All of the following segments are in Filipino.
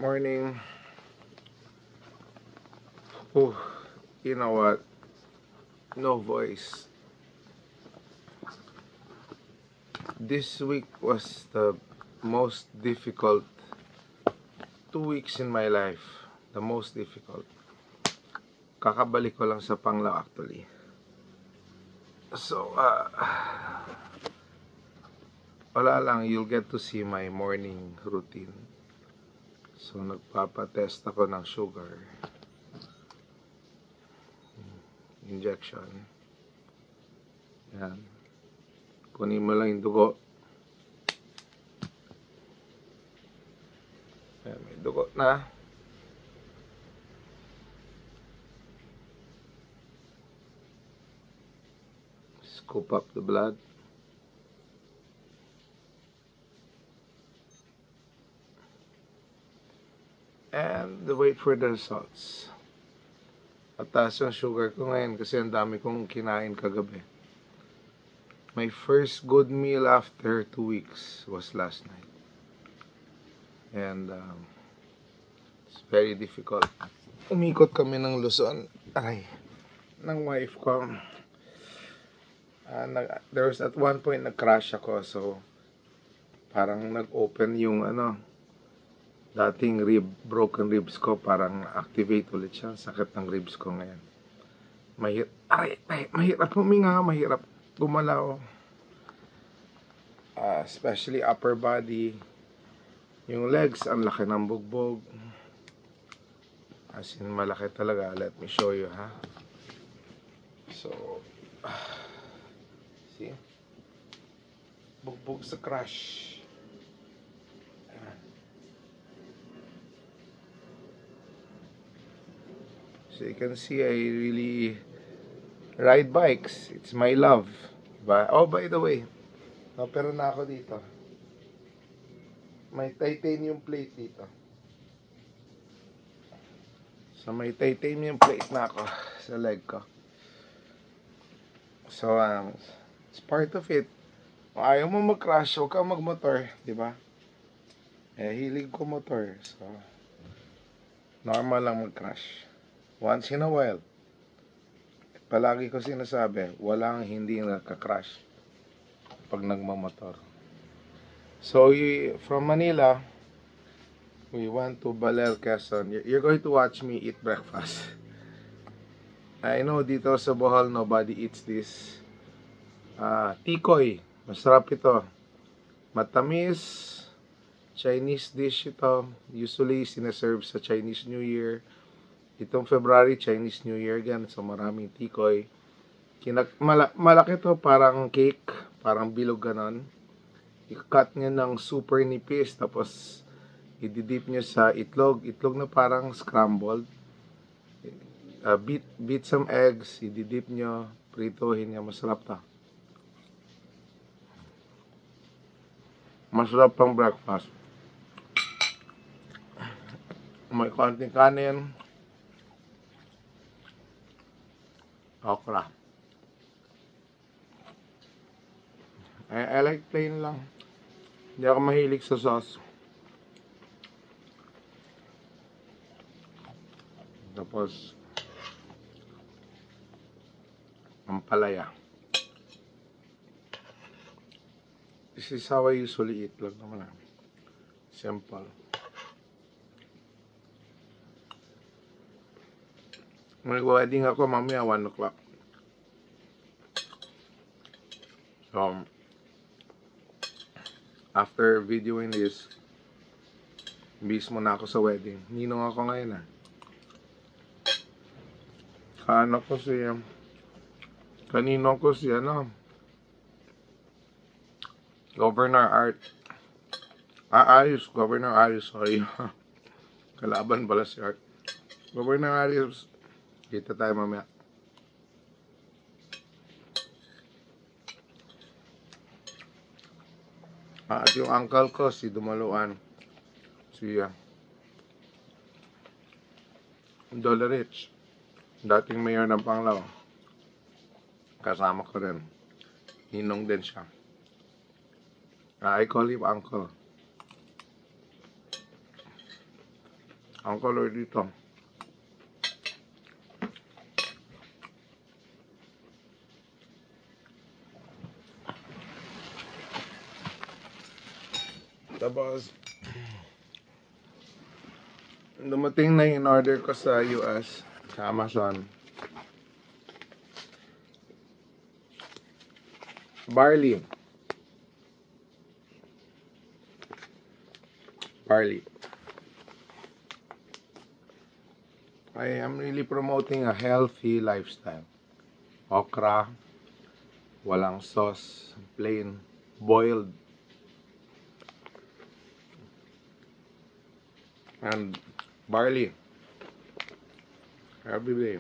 Morning. Oh, you know what? No voice. This week was the most difficult 2 weeks in my life. The most difficult. Kakabalik ko lang sa Panglao actually. So, wala lang. You'll get to see my morning routine. So, nagpapatest ako ng sugar. Injection. Yan. Kunin mo lang yung dugo. Ayan, may dugo na. Scoop up the blood. And wait for the results. Mataas ang sugar ko ngayon kasi ang dami kong kinain kagabi. My first good meal after 2 weeks was last night. And it's very difficult. Umikot kami ng Luzon. Ng wife ko. There was at one point nag-crash ako. So, parang nag-open yung dating broken ribs ko. Parang activate ulit siya. Sakit ng ribs ko ngayon. Mahirap huminga. Mahirap gumalaw. Especially upper body. Yung legs, ang laki ng bugbog. As in, malaki talaga. Let me show you, ha? So, see? Bugbog sa crash. So, you can see, I really ride bikes. It's my love. Oh, by the way, pero na ako dito. May titanium plate dito. So, may titanium plate na ako sa leg ko. So, it's part of it. Kung ayaw mo mag-crash, huwag kang mag-motor, di ba? Hilig ko motor. So, normal lang mag-crash. Once in a while. Palagi ko sinasabi, walang hindi nakaka-crash pag nagmamotor. So, from Manila, we went to Baler, Quezon. You're going to watch me eat breakfast. I know dito sa Bohol, nobody eats this. Tikoy. Masarap ito. Matamis. Chinese dish ito. Usually, sinaserve sa Chinese New Year. Itong February, Chinese New Year again. So, maraming tikoy. Malaki to, parang cake. Parang bilog ganon. I-cut nyo ng super nipis. Tapos, i-dip nyo sa itlog. Itlog na parang scrambled. Beat some eggs. I-dip nyo. Pritohin nyo. Masarap to. Masarap pang breakfast. May konting kanin. Okra. I like plain lang. Hindi ako mahilig sa sauce. Tapos, ampalaya. This is how I usually eat lang naman. Simple. Mag-wedding ako mamaya 1 o'clock. So, after videoing this, bis muna ako sa wedding. Ninong ako ngayon Kanino ko si Governor Governor Arius, sorry. Kalaban pala si Art. Governor Arius, kita tayo mamaya. At yung uncle ko, si Dumaluan, si Dolarich, dating mayor ng Panglao. Kasama ko rin. Ninong din siya. I call him uncle. Ang color dito. Tapos, dumating na yung order ko sa US, sa Amazon. Barley. I am really promoting a healthy lifestyle. Okra, walang sauce, plain, boiled. And barley. Every day.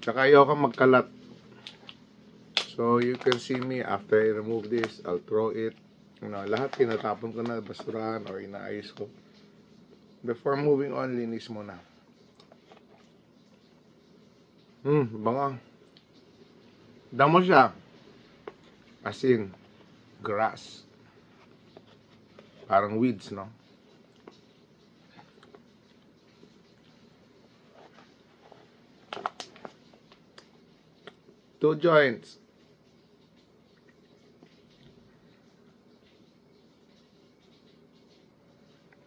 Tsaka ayoko magkalat. So you can see me after I remove this, I'll throw it. Lahat tinatapon ko na basurahan or inaayos ko. Before moving on, linis muna. Bango. Damo siya. As in, grass. Parang weeds, no? Two joints.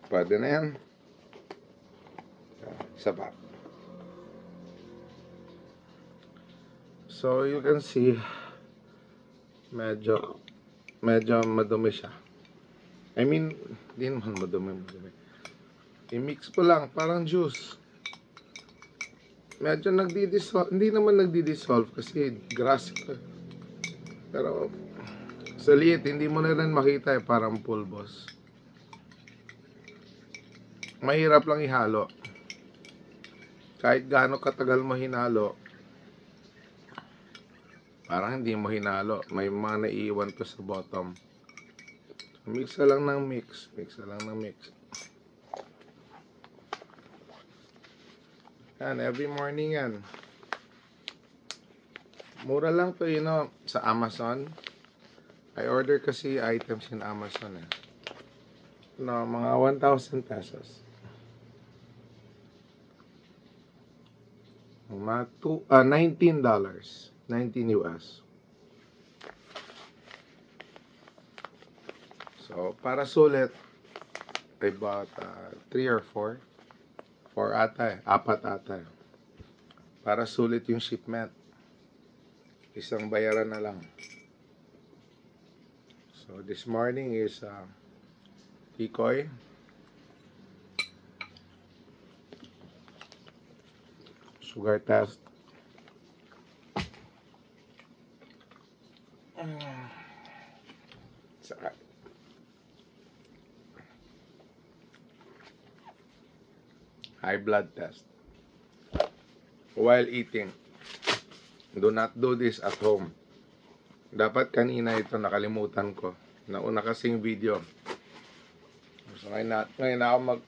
Pwede na yan. Isa pa. So, you can see, medyo madumi siya. I mean, di naman madumi. I-mix ko lang, parang juice. Medyo nagdi-dissolve, hindi naman nagdi-dissolve kasi grass ito. Pero, sa liit, hindi mo na rin makita parang pulbos. Mahirap lang ihalo. Kahit gaano katagal mo hinalo, parang hindi mo hinalo. May mga naiiwan pa sa bottom. Mix na lang ng mix. Yan, every morning yan. Mura lang to, sa Amazon. I order kasi items in Amazon. Mga 1,000 pesos. Mga $19. 19 US. So, para sulit, I bought 3 or 4. 4 ata 4 ata. Para sulit yung shipment. Isang bayaran na lang. So, this morning is tikoy. Sugar test. Saka high blood test. While eating. Do not do this at home. Dapat kanina ito nakalimutan ko. Nauna kasing video. So ngayon ako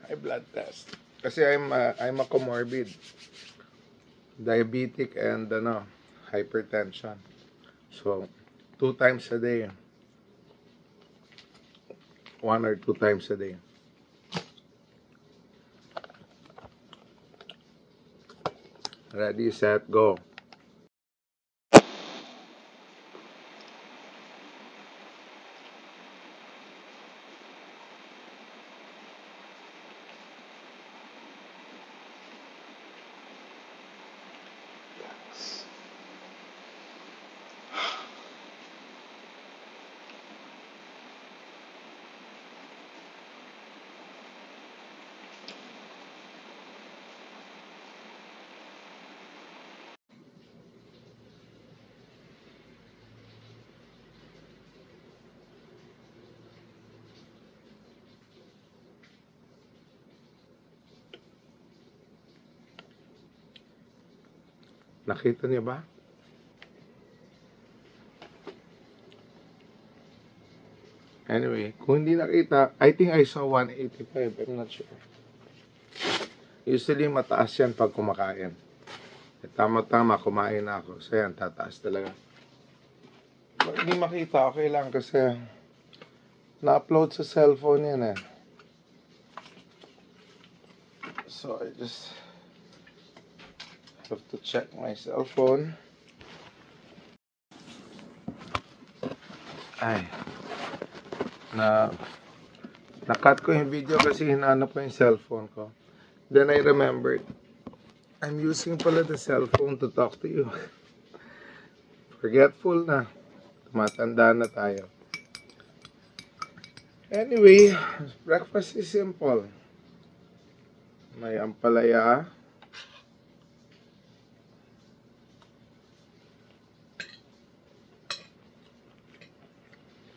high blood test. Kasi I'm a comorbid. Diabetic and hypertension. So 2 times a day. 1 or 2 times a day. Ready, set, go. Nakita niyo ba? Anyway, kung hindi nakita, I think I saw 185. I'm not sure. Usually, mataas yan pag kumakain. Tama-tama, kumain na ako. So, yan, tataas talaga. Pag hindi makita, okay lang kasi na-upload sa cellphone yan eh. So, I just have to check my cellphone. Ay. Na-cut ko yung video kasi hinanap ko yung cellphone ko. Then I remembered, I'm using pala the cellphone to talk to you. Forgetful na. Tumatanda na tayo. Anyway, breakfast is simple. May ampalaya.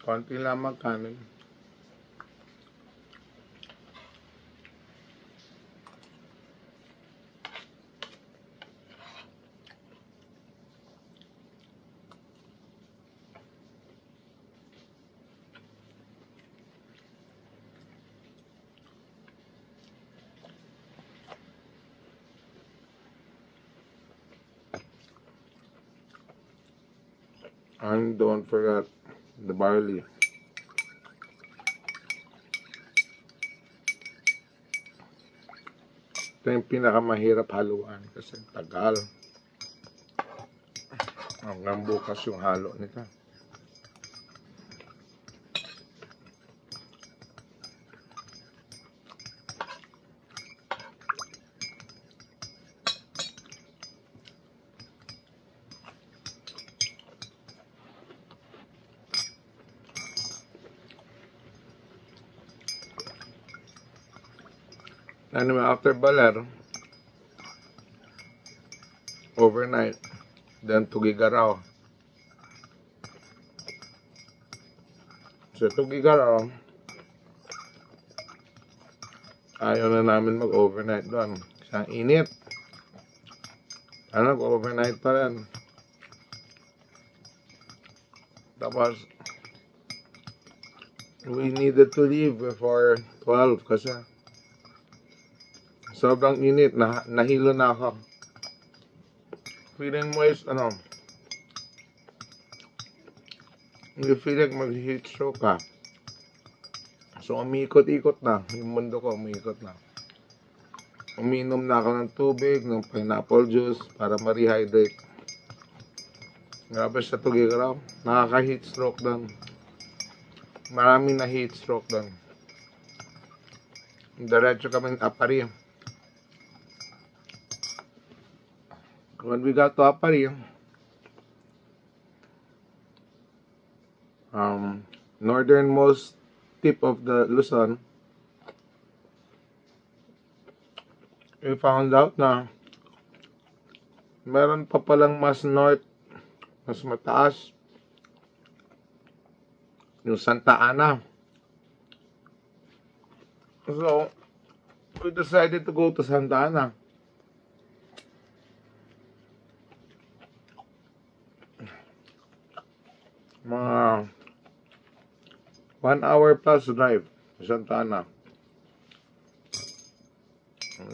Konti lamang kanin. And don't forget the barley. Ito yung pinakamahirap haluan kasi tagal. Hanggang bukas yung halo nito. Anyway, after Baler, overnight, then Tugigaraw. So, Tugigaraw, ayaw na namin mag-overnight doon. Isang init. Overnight pa rin. Tapos, we needed to leave before 12 kasi sobrang init, nahilo na ako. Feeling mo is, you feel like mag-heat stroke ka. So, umiikot-ikot na. Yung mundo ko, umiikot na. Uminom na ako ng tubig, ng pineapple juice, para ma-rehydrate. Grabe sa Tugigaraw. Nakaka-heat stroke doon. Maraming na heat stroke doon. Diretso kami Apari. When we got to Apari, northernmost tip of the Luzon, we found out na meron pa palang mas north, mas mataas, yung Santa Ana. So, we decided to go to Santa Ana. Mga 1 hour plus drive sa Santa Ana.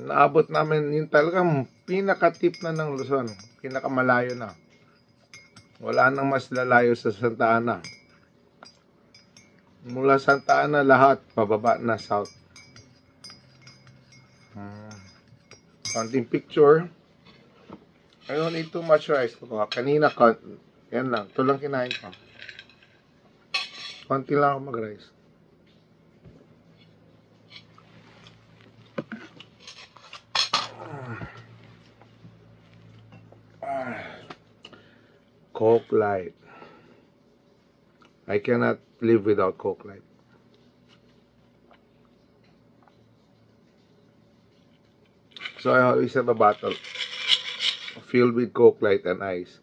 Naabot namin yung talagang pinaka-tip na ng Luzon. Pinaka-malayo na. Wala nang mas lalayo sa Santa Ana. Mula Santa Ana lahat pababa na south. Konting picture. I don't eat too much rice. Kanina, yan lang. Ito lang kinain ko. Konti lang ako mag-rice. Coke Light. I cannot live without Coke Light. So I always have a bottle filled with Coke Light and ice.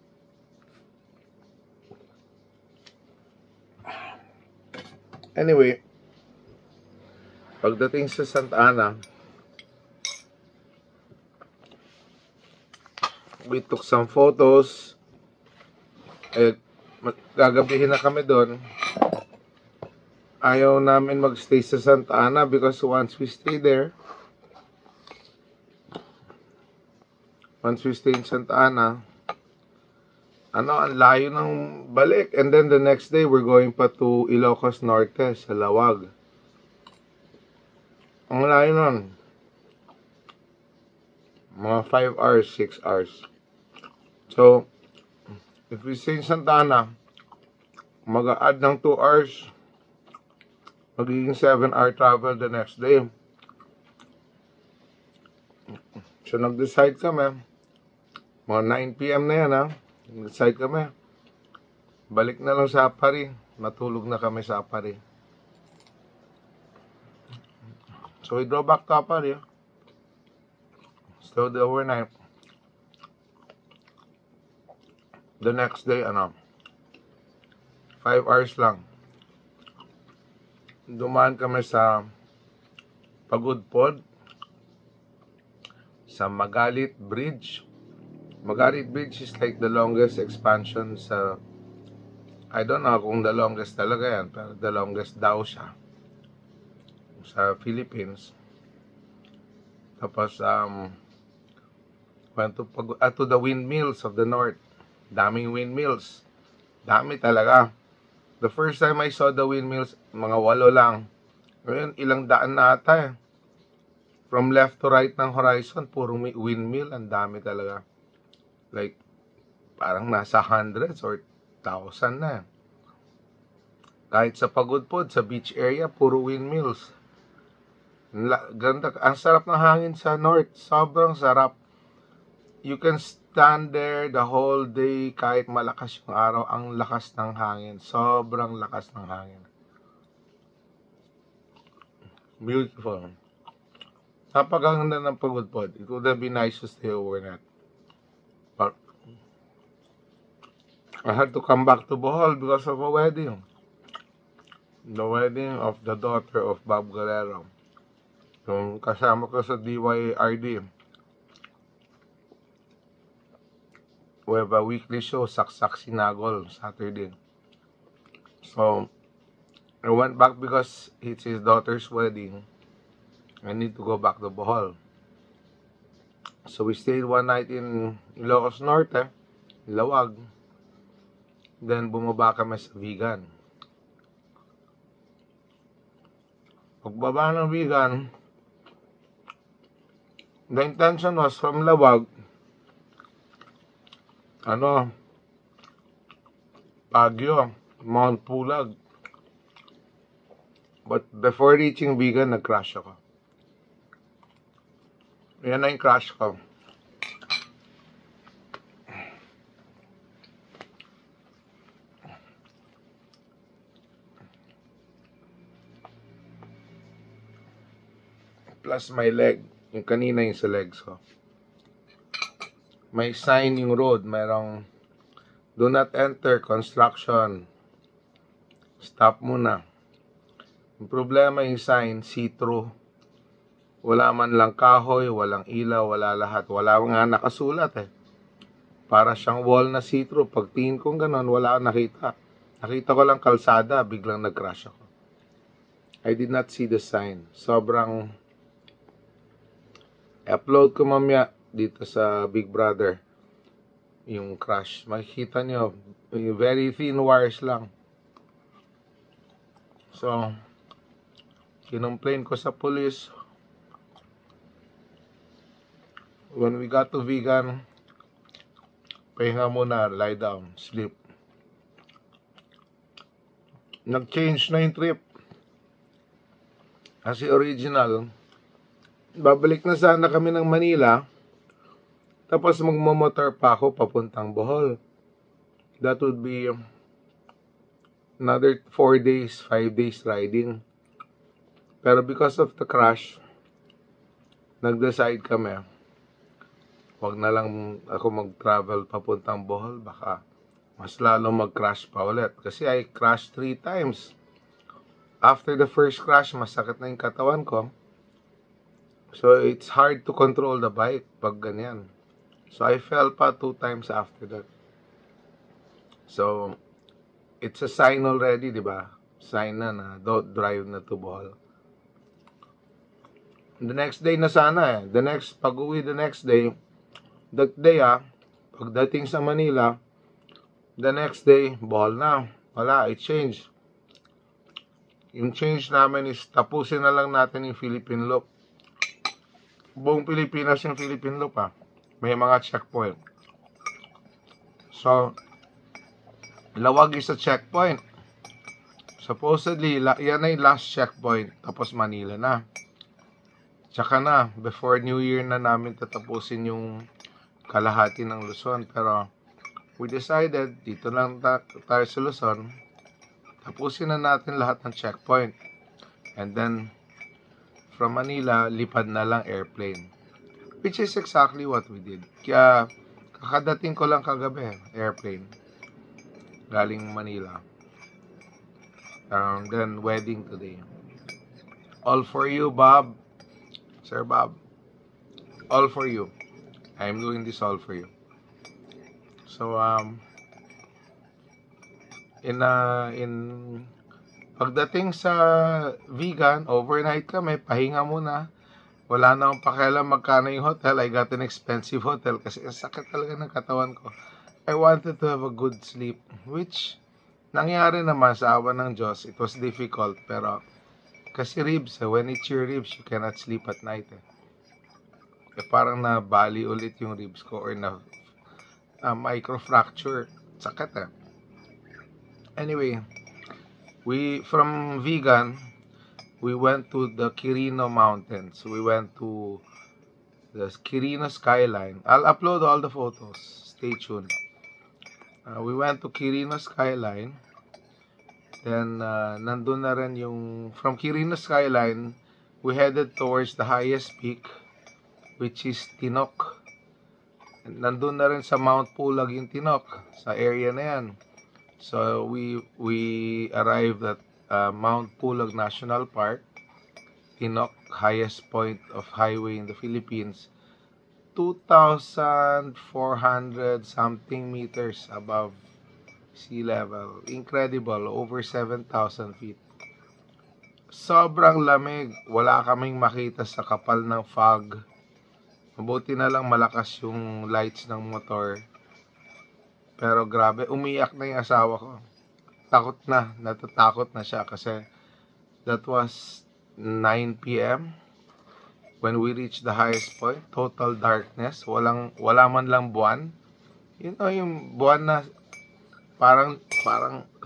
Anyway, pagdating sa Santa Ana, we took some photos. Gagabihin na kami doon. ayaw namin magstay sa Santa Ana because once we stay in Santa Ana, ang layo ng balik. And then the next day, we're going pa to Ilocos Norte, sa Lawag. Ang layo nun. Mga 5 hours, 6 hours. So, if we stay in Santa Ana, mag-a-add ng 2 hours, magiging 7-hour travel the next day. So, nag-decide kami, mga 9 PM na yan, ha? Nag-decide kami, balik na lang sa Apari. Matulog na kami sa Apari. So, we drove back to Apari. Stayed the overnight. The next day, 5 hours lang. Dumaan kami sa Pagudpod, sa Magalit Bridge. Magalit Bridge is like the longest expansion sa, I don't know kung the longest talaga yan, pero the longest daw siya sa Philippines. Tapos, went to the windmills of the north. Daming windmills. Dami talaga. The first time I saw the windmills, mga 8 lang. Ngayon, ilang daan na ata eh. From left to right ng horizon, puro windmill. Ang dami talaga. Like, parang nasa hundreds or 1,000 na. Kahit sa Pagudpod, sa beach area, puro windmills. Ganda. Ang sarap ng hangin sa north. Sobrang sarap. You can stand there the whole day kahit malakas yung araw. Ang lakas ng hangin. Sobrang lakas ng hangin. Beautiful. Napakaganda ng Pagudpod. It would have been nice to stay overnight. But I had to come back to Bohol because of a wedding. The wedding of the daughter of Bob Guerrero. Yung kasama ko sa DYRD. We have a weekly show, Saksak Sinagol, Saturday. So, I went back because it's his daughter's wedding. I need to go back to Bohol. So, we stayed one night in Ilocos Norte, Lawag. Then, bumaba kami sa Vigan. Pagbaba ng Vigan, the intention was from Lawag, Baguio, Mount Pulag. But before reaching Vigan, nag-crash ako. Yan na yung crash ko. Plus my leg. Yung kanina yung sa legs ko. May sign yung road, merong do not enter, construction, stop muna. Yung problema yung sign, see-through. Wala man lang kahoy, walang ilaw, wala lahat. Wala nga nakasulat eh. Para siyang wall na see-through. Pag tingin kong ganon, wala akong nakita. Nakita ko lang kalsada, biglang nag-crash ako. I did not see the sign. Sobrang upload ko mamaya dito sa Big Brother yung crash. Makikita nyo, very thin wires lang. So, kinumplain ko sa police. When we got to Vigan, pahinga muna, lie down, sleep. Nag-change na yung trip. Kasi original, babalik na sana kami ng Manila, tapos magmamotor pa ako papuntang Bohol. That would be another 4 days, 5 days riding. Pero because of the crash, nag-decide kami, wag na lang ako mag-travel papuntang Bohol, baka mas lalo mag-crash pa ulit. Kasi I crashed 3 times. After the first crash, masakit na yung katawan ko. So, it's hard to control the bike pag ganyan. So, I fell pa 2 times after that. So, it's a sign already, di ba? sign na don't drive na to Bohol. The next day na sana eh. Pag-uwi the next day, that day pagdating sa Manila, the next day, Bohol na. Wala, it changed. Yung change namin is tapusin na lang natin yung Philippine Loop. Buong Pilipinas yung Philippine Loop May mga checkpoint. So, Lawag is a checkpoint. Supposedly, yan na yung last checkpoint. Tapos Manila na. Tsaka na, before New Year na namin tatapusin yung kalahati ng Luzon. Pero, we decided, dito lang tayo sa Luzon. Tapusin na natin lahat ng checkpoint. And then, from Manila, lipad na lang airplane. Which is exactly what we did. Kaya, kakadating ko lang kagabi, airplane. Galing Manila. Then, wedding today. All for you, Bob. Sir Bob. All for you. I'm doing this all for you. So, pagdating sa vegan, overnight kami, pahinga muna. Wala na akong pakialam magkano yung hotel. I got an expensive hotel kasi sakit talaga ng katawan ko. I wanted to have a good sleep, which nangyari naman sa awa ng Diyos. It was difficult, pero kasi ribs, when it's your ribs, you cannot sleep at night. Parang na-bali ulit yung ribs ko or na microfracture. Sakit Anyway, from vegan, we went to the Quirino Mountains. We went to the Quirino skyline. I'll upload all the photos. Stay tuned. We went to Quirino skyline. Then, nandun na rin yung... From Quirino skyline, we headed towards the highest peak, which is Tinok. Nandun na rin sa Mount Pulag yung Tinok, sa area na yan. So, we arrived at Mount Pulag National Park, Tinok, highest point of highway in the Philippines, 2,400 something meters above sea level. Incredible, over 7,000 feet. Sobrang lamig, wala kaming makita sa kapal ng fog. Mabuti na lang malakas yung lights ng motor. Pero grabe, umiyak na yung asawa ko. Natatakot na siya kasi that was 9 p.m. when we reached the highest point. Total darkness, wala man lang buwan. You know yung buwan na parang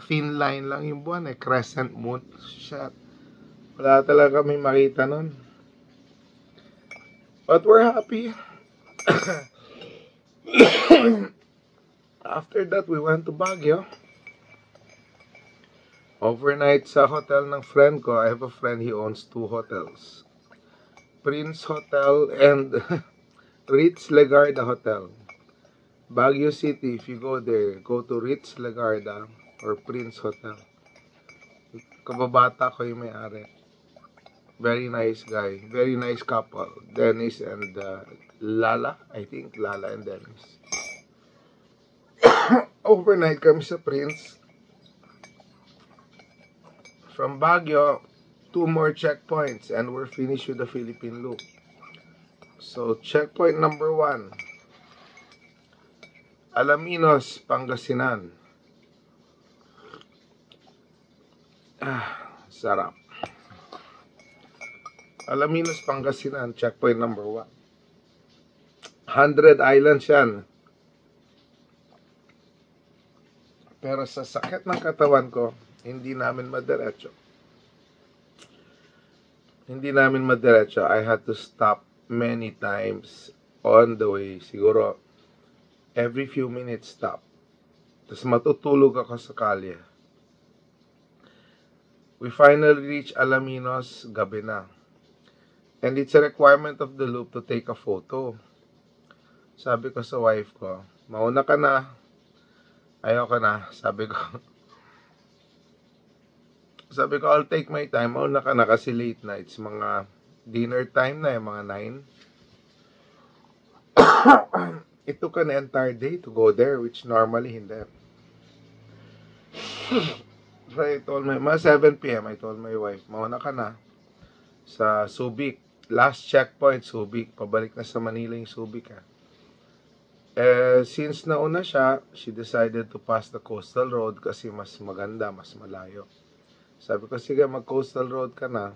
thin line lang yung buwan crescent moon. Shit. Wala talaga kami makita nun. But we're happy. After that, we went to Baguio. Overnight sa hotel ng friend ko. I have a friend, he owns 2 hotels. Prince Hotel and Ritz Legarda Hotel. Baguio City, if you go there, go to Ritz Legarda or Prince Hotel. Kababata ko yung may-ari. Very nice guy. Very nice couple. Dennis and Lala. I think Lala and Dennis. Overnight kami sa Prince. From Baguio, 2 more checkpoints and we're finished with the Philippine Loop. So, checkpoint number 1. Alaminos, Pangasinan. Sarap. Alaminos, Pangasinan, checkpoint number 1. 100 islands yan. Pero sa sakit ng katawan ko, hindi namin madiretso. I had to stop many times on the way. Siguro, every few minutes stop. Tapos matutulog ako sa kalye. We finally reached Alaminos, gabi na. And it's a requirement of the loop to take a photo. Sabi ko sa wife ko, mauna ka na. Ayoko na. Sabi ko, I'll take my time. Mauna ka na kasi late na. It's mga dinner time na, mga 9. It took an entire day to go there, which normally hindi. I told mga 7 p.m. I told my wife, mauna ka na sa Subic. Last checkpoint, Subic. Pabalik na sa Manila yung Subic, ha. Since nauna siya, she decided to pass the coastal road kasi mas maganda, mas malayo. Sabi ko, sige, mag-coastal road ka na.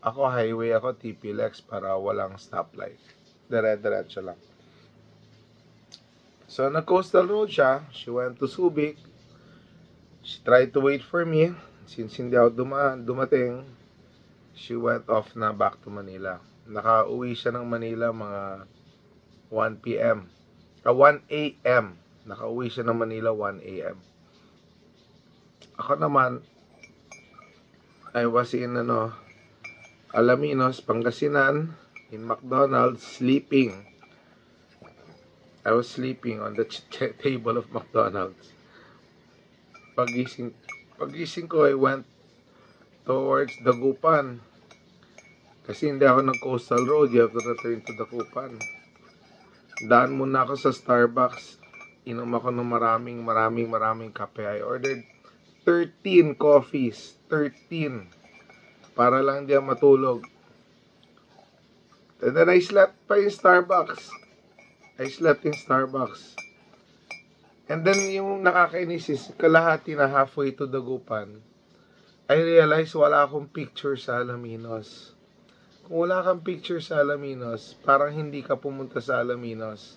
Ako, highway ako, TPLX para walang stoplight. Dire-diretso lang. So, nag-coastal road siya. She went to Subic. She tried to wait for me. Since hindi ako dumating, she went off na back to Manila. Nakauwi siya ng Manila mga 1 p.m. 1 a.m. Nakauwi siya ng Manila 1 a.m. Ako naman, I was in Alaminos, Pangasinan, in McDonald's, sleeping. I was sleeping on the table of McDonald's. Pagising ko, I went towards Dagupan. Kasi hindi ako ng-coastal road, you have to return to Dagupan. Daan muna ako sa Starbucks. Inom ako ng maraming kape. I ordered 13 coffees. 13. Para lang di ako matulog. And then I slept pa in Starbucks. And then yung nakakainis is, kalahati na halfway to Dagupan, I realized wala akong picture sa Alaminos. Kung wala kang picture sa Alaminos, parang hindi ka pumunta sa Alaminos.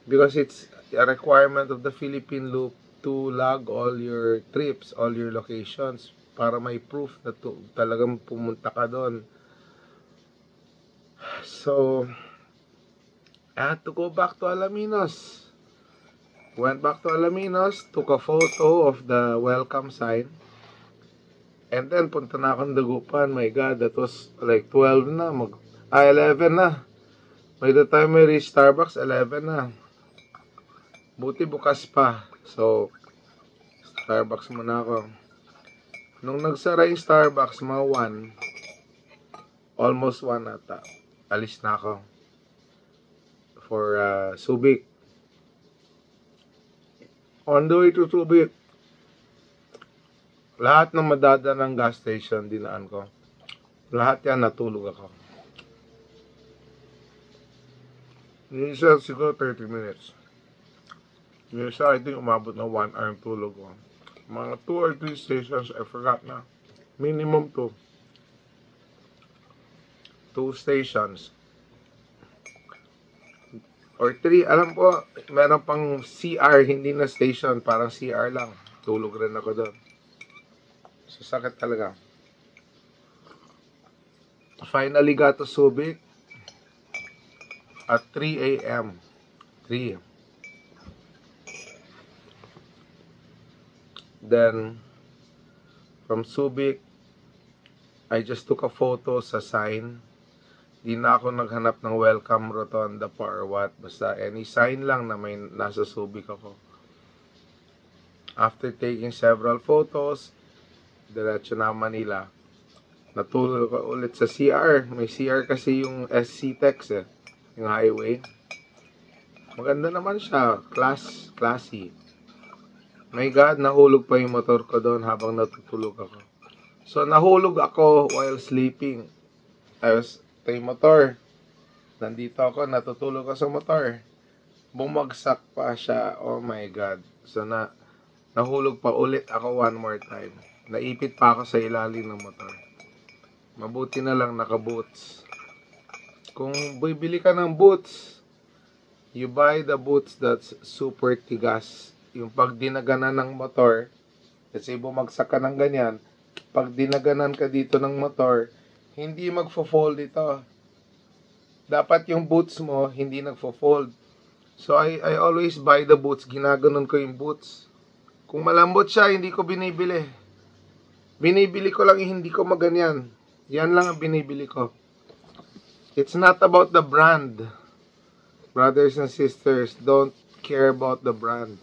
Because it's a requirement of the Philippine Loop to log all your trips, all your locations, para may proof na talagang pumunta ka doon. So, I had to go back to Alaminos. Went back to Alaminos, took a photo of the welcome sign. And then, punta na akong Dagupan. My God, that was like 12 na. 11 na. By the time I reached Starbucks, 11 na. Buti bukas pa. So, Starbucks muna ako. Nung nagsara yung Starbucks, mga 1. Almost 1 ata. Alis na ako. For Subic. On the way to Subic, lahat ng madadaan ng gas station, dinaan ko. Lahat yan, natulog ako. Yung isa, siguro 30 minutes. Yung isa, I think, umabot na 1 hour yung tulog ko. Mga 2 or 3 stations, I forgot na. Minimum 2. 2 stations. Or 3, alam ko, meron pang CR, hindi na station, parang CR lang. Tulog rin ako doon. Sakit talaga. Finally got to Subic at 3 a.m. 3. Then, from Subic, I just took a photo sa sign. Di na ako naghanap ng welcome rotonda pa or what. Basta any sign lang na may nasa Subic ako. After taking several photos, diretso na Manila. Natulog ko ulit sa CR. May CR kasi yung SC Tex yung highway. Maganda naman siya. Classy. My God, nahulog pa yung motor ko doon habang natutulog ako. So, nahulog ako while sleeping. Yung motor. Nandito ako, natutulog ako sa motor. Bumagsak pa siya. Oh my God. So, nahulog pa ulit ako one more time. Naipit pa ako sa ilalim ng motor. Mabuti na lang naka-boots. Kung bibili ka ng boots, you buy the boots that's super tigas. Yung pag dinaganan ng motor, kasi bumagsak ka ng ganyan, pag dinaganan ka dito ng motor, hindi magfo-fold ito. Dapat yung boots mo, hindi nagfo-fold. So, I always buy the boots. Ginaganon ko yung boots. Kung malambot siya, hindi ko binibili. Binibili ko lang hindi ko maganyan. Yan lang ang binibili ko. It's not about the brand. Brothers and sisters, don't care about the brand.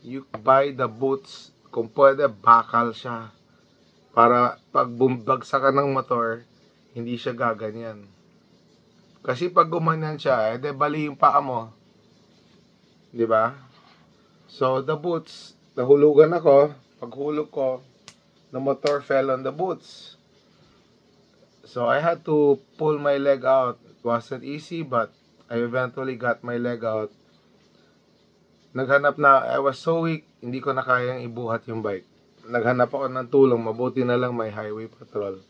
You buy the boots. Kung pwede, bakal siya. Para pag bumbagsak ka ng motor, hindi siya gaganyan. Kasi pag gumanyan siya, edi bali yung paa mo. Diba? So, the boots, nahulugan ako. Paghulog ko, the motor fell on the boots. So I had to pull my leg out. It wasn't easy, but I eventually got my leg out. Naghanap na, I was so weak, hindi ko na kayang ibuhat yung bike. Naghanap ako ng tulong, mabuti na lang may highway patrol.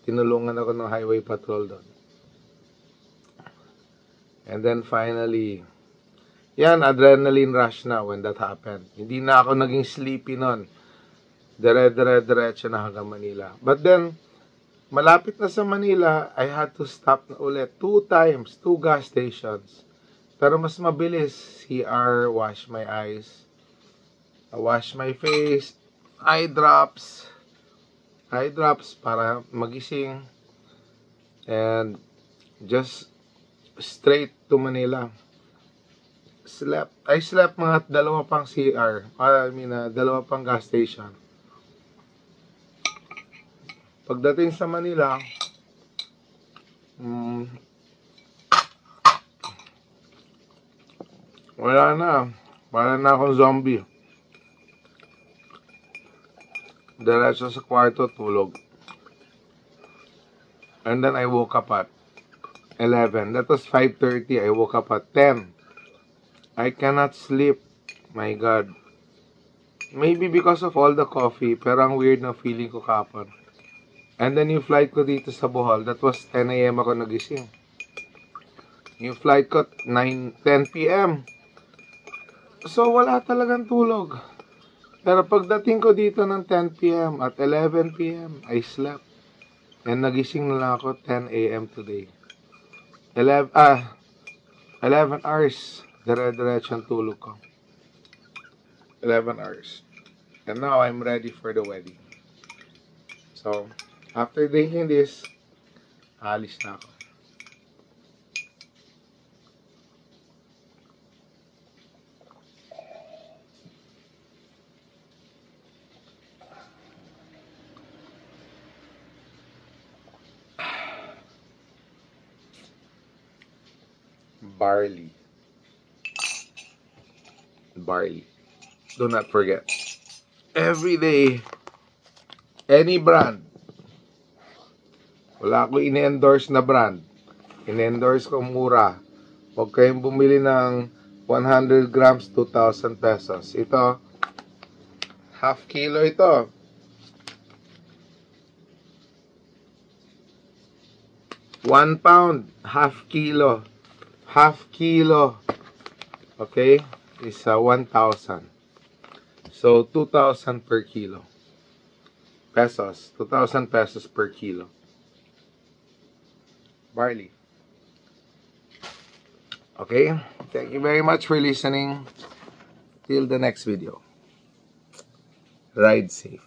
Tinulungan ako ng highway patrol doon. And then finally, yan, adrenaline rush na when that happened. Hindi na ako naging sleepy nun. Diretso na hanggang Manila. But then, malapit na sa Manila, I had to stop na ulit 2 times, 2 gas stations. Pero mas mabilis, CR, wash my eyes, wash my face, eye drops para magising, and just straight to Manila. I slept mga 2 pang CR, dalawa pang gas station. Pagdating sa Manila, wala na. Para na akong zombie. Diretso sa kwarto, tulog. And then I woke up at 11. That was 5:30. I woke up at 10. I cannot sleep. My God. Maybe because of all the coffee, pero ang weird na feeling ko kapon. And then yung flight ko dito sa Bohol, that was 10 a.m. ako nagising. Yung flight ko, 10 p.m. So, wala talagang tulog. Pero pagdating ko dito ng 10 p.m. at 11 p.m., I slept. And nagising na lang ako 10 a.m. today. 11 hours. Diretso ang tulog ko. 11 hours. And now, I'm ready for the wedding. So, after drinking this, alis na ako. Barley. Do not forget. Every day, any brand. Wala ko in-endorse na brand. In-endorse ko mura. Huwag kayong bumili ng 100 grams, 2,000 pesos. Ito, half kilo ito. 1 pound, half kilo. Half kilo, okay, is 1,000. So, 2,000 per kilo. Pesos. 2,000 pesos per kilo. Barley. Okay? Thank you very much for listening. Till the next video. Ride safe.